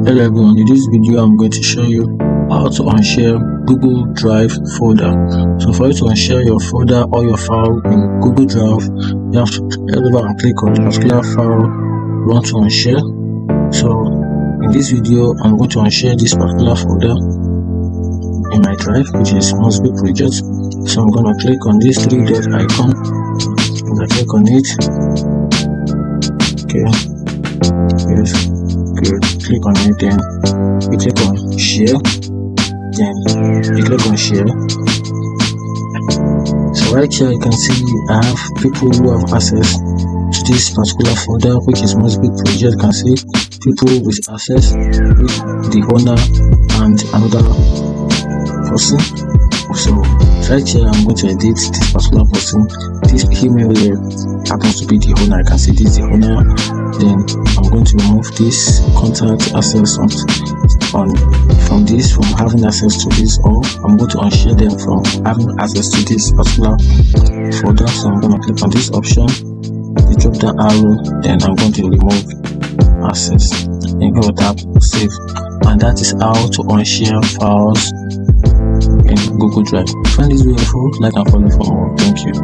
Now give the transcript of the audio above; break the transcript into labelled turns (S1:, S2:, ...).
S1: Hello everyone, in this video I'm going to show you how to unshare Google Drive folder. So for you to unshare your folder or your file in Google Drive, you have to head over and click on the particular file you want to unshare. So in this video I'm going to unshare this particular folder in my drive, which is must be project. So I'm going to click on this three dot icon and I click on it. Okay, yes, good. Click on it, then you click on share, then you click on share. So right here you can see I have people who have access to this particular folder, which is must be project. You can see people with access with the owner and another person. So right here I'm going to edit this particular person. This email here happens to be the owner. I can see this is the owner. Then I'm going to remove this contact access from having access to this, or I'm going to unshare them from having access to this particular folder. So I'm going to click on this option, the drop down arrow, then I'm going to remove access, then go tap save. And that is how to unshare files in Google Drive. Find this video helpful, like and follow for more. Thank you.